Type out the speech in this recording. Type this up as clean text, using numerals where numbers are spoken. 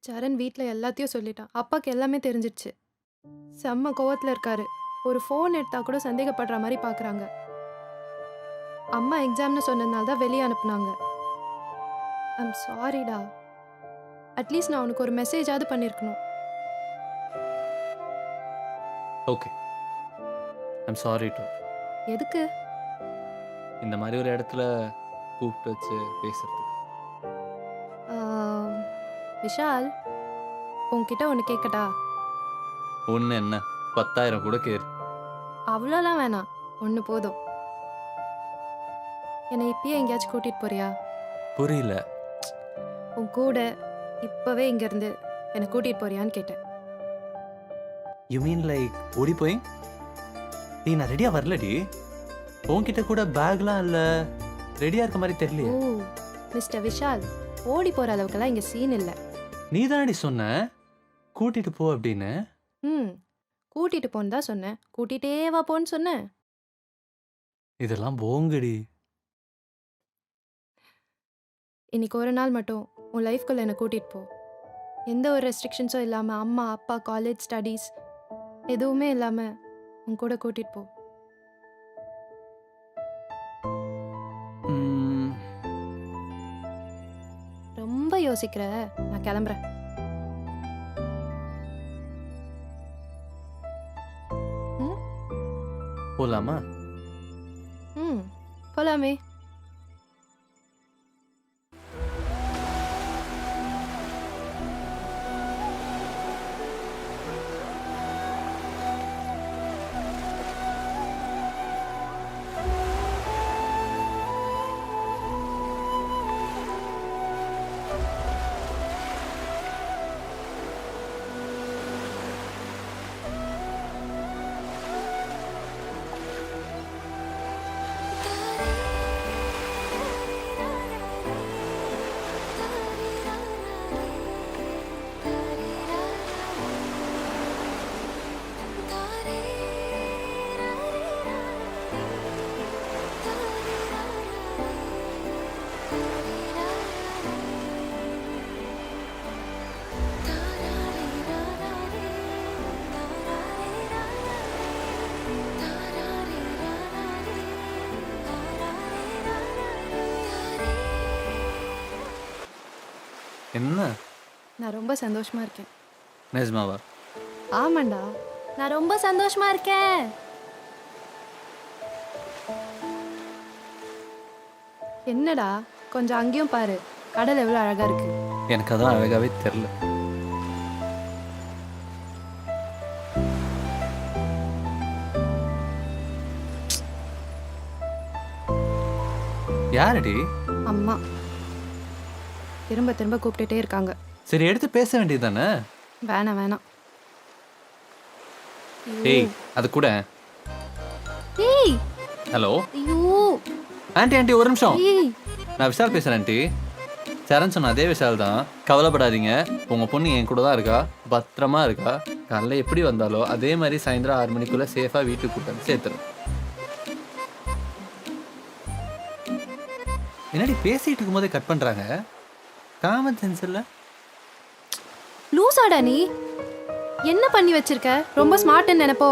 சரண் வீட்ல எல்லாத்தையும் சொல்லிட்டான். அப்பாக்கு எல்லாமே தெரிஞ்சிடுச்சு. செம்ம கோவத்துல இருக்காரு. ஒரு ஃபோன் எடுத்தா கூட சந்தேகப்படுற மாரி பார்க்குறாங்க. அம்மா எக்ஸாம்னு சொன்னதுனால தான் வெளிய அனுப்புனாங்க. ஐம் சாரிடா. அட்லீஸ்ட் நான் உனக்கு ஒரு மெசேஜாவது பண்ணியிருக்கணும். ஓகே. I'm sorry too. எதுக்கு? இந்த மாரி ஒரு இடத்துல கூப்பிட்டு வச்சு பேசுறதுக்கு. ஆ, விஷால், உன்கிட்ட ஒண்ணு கேட்கட்டா? ஒண்ணு என்ன 10,000 கூட கேளு. அவ்வளோலாம் வேணாம். ஒண்ணு போதும். என்னை இப்பயே எங்கேயாச்சும் கூட்டிட்டு போறியா? புரியல. உன் கூட இப்பவே இங்கேருந்து என்னை கூட்டிட்டு போறியான்னு கேட்டேன். யூ மீன் லைக் ஓடி போய்? டேய் நான் ரெடியா வரலடி. உன்கிட்ட கூட பேக்லாம் இல்ல. ரெடியா இருக்க மாதிரி ஓ, தெரியலையே. மிஸ்டர் விஷால், ஓடி போற அளவுக்கெல்லாம் இங்க சீன் இல்ல. நீ தானடி சொன்ன கூட்டிட்டு போ அப்படின்னு. ம், கூட்டிட்டு போன்னு தான் சொன்னேன். கூட்டிட்டே வா போன்னு சொன்னேன். இதெல்லாம் போங்கடி. இன்னைக்கு ஒரு நாள் மட்டும் உன் லைஃப்குள்ள என்னை கூட்டிட்டு போ. எந்த ஒரு ரெஸ்ட்ரிக்ஷன்ஸும் இல்லாம அம்மா, அப்பா, காலேஜ், ஸ்டடீஸ் எதுவுமே இல்லாம உன் கூட கூட்டிட்டு போ. ம், ரொம்ப யோசிக்கிற. நான் கிளம்புறேன். ம், போலாமா? ம், போலாமே. என்ன நான் ரொம்ப சந்தோஷமா இருக்கேன். நிஜமாவா? ஆமாண்டா, நான் ரொம்ப சந்தோஷமா இருக்கேன். என்னடா, கொஞ்சம் அங்கேயும் பாரு. கடல் எவ்வளோ அழகா இருக்கு. எனக்கு அதான் அழகாவே தெரியல. யாரடி? அம்மா திரும்ப திரும்ப கூப்பிட்டுட்டே இருக்காங்க. சரி எடுத்து பேச வேண்டியதுதானே? வேணாம் வேணாம். ஏய் அது கூட. ஏய், ஹலோ ஐயோ, ஆண்டி ஆண்டி ஒரு நிமிஷம். ஏய், நான் விஷால் பேசுறேன் ஆண்டி. சரண் சொன்ன அதே விஷால் தான். கவலைப்படாதீங்க, உங்க பொண்ணு என் கூட தான் இருக்கா, பத்திரமா இருக்கா. காலைல எப்படி வந்தாலோ அதே மாதிரி சாயந்தரம் 6 மணிக்குள்ள சேஃபா வீட்டுக்கு கூட்டம் சேர்த்துரும். என்னடி பேசிட்டு இருக்கும் போதே கட் பண்றாங்க? காமன் சென்ஸ் இல்ல. லூசாடா நீ. என்ன பண்ணி வச்சிருக்க? ரொம்ப ஸ்மார்ட்னு நினைப்போ.